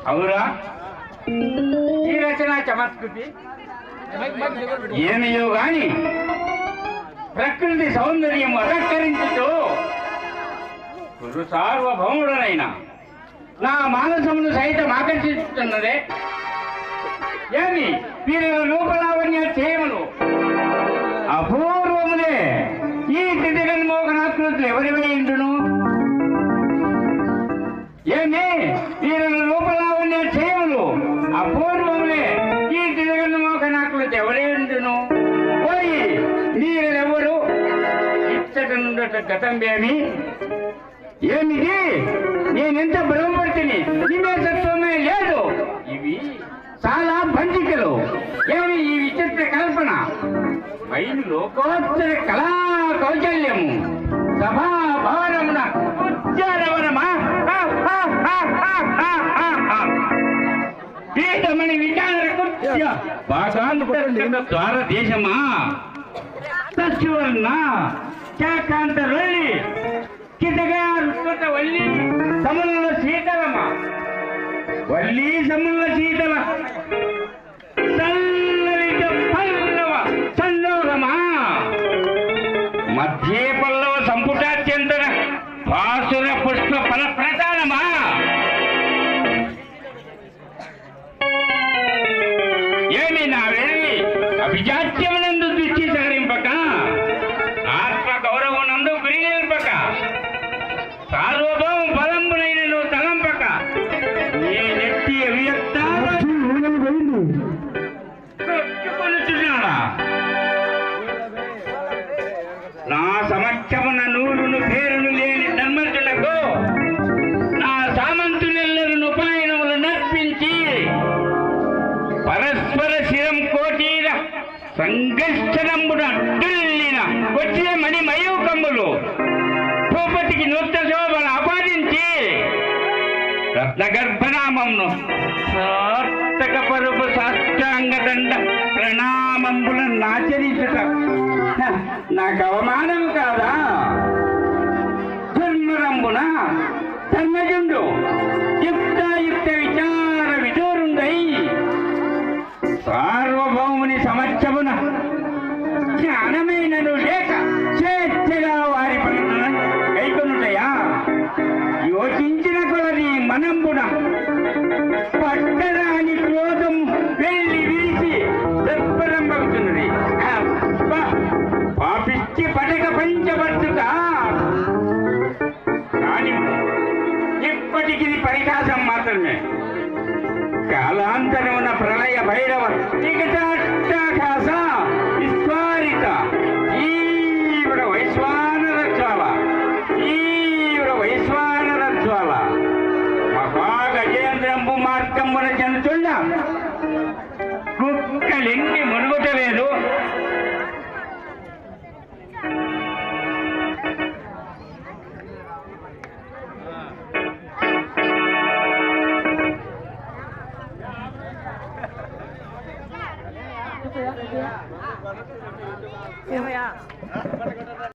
అవురా ఈ రచన చమత్కృతి ఏమియో గాని ప్రకృతి సౌందర్యం అలంకరించుతూ గురు సార్వభౌముడనైనా నా మానసమును సైతం ఆకర్షిస్తున్నదే. ఏమి వీరి రూపలావణ్య చేయములు అపూర్వములే. ఈ త్రిజగన్మోహనాకృతులు ఎవరివై ఉండును? ఏమి వీరి రూపలావణ్య చేయములు అపూర్వములే. ఈ త్రిజగన్మోహనాకృతి ఎవరే ఉండును? పోయి మీరెవరు ఇచ్చట నుండట గతంబేమి? ఏమిది? నేనెంత భ్రమపడుతుంది, నిమేషత్వమే లేదు. ఇవి చాలా భంజికలు. ఏమి ఈ విచిత్ర కల్పన? పైన లోకోత్తర కళా కౌశల్యము సభా భవనమున ఉద్యానవనమా పీఠమణి విచారకు భారతదేశమా సస్యవర్ణ చాకాంత రొల్లి కిటగా రుత్వత వల్లి సముల శీతలమా వల్లి సముల శీతల సల్లలిత పల్లవ సల్లోలమా మధ్యే పల్లవ సంపుటాత్యంతర భాసుర పుష్ప ఫల ప్రధానమా ఏమి నా వెళ్ళి అభిజాత్యమునందు దృష్టి సారింపక ఆత్మ గౌరవనందు గురి నిల్పక సార్వభౌమ బలంబునైనను తలంపక నేనెత్తి అవ్యక్త నా సమక్షమున నూరును పేరును లేని ధర్మజులకు నా సామంతులెల్లరును ఉపాయనములు నర్పించి పరస్పర శిరం కోటీర సంఘర్షణంబున అడ్డుల్లిన వచ్చే మణి మయూకములు భూపతికి నృత్య శోభను ఆపాదించి రత్నగర్భనామమును సార్థక పరుపు సాష్టాంగదండ ప్రణామంబులను ఆచరించుట నాకు అవమానము కాదా? ధర్మరంబున ధర్మజుండు యుక్తాయుక్త విచార విదూరుండై సార్వభౌముని సమక్షమున జ్ఞానమైనను లేక స్వేచ్ఛగా వారి పనులను కైకొనుటయా? యోచించిన కొలది మనంబున పట్టరాని క్రోధం వెళ్ళి వీసి దర్పరంభవుతున్నది. పాపిచ్చి పడక పంచబడుట కానీ ఇప్పటికి పరిహాసం మాత్రమే. కాలాంతరమున ప్రళయ భైరవ వికటాట్టాకాశ విస్ఫారిత తీవ్ర వైశ్వానర జ్వాల మహాగజేంద్రంబు మార్గమున జనుచుండ కుక్కలెన్ని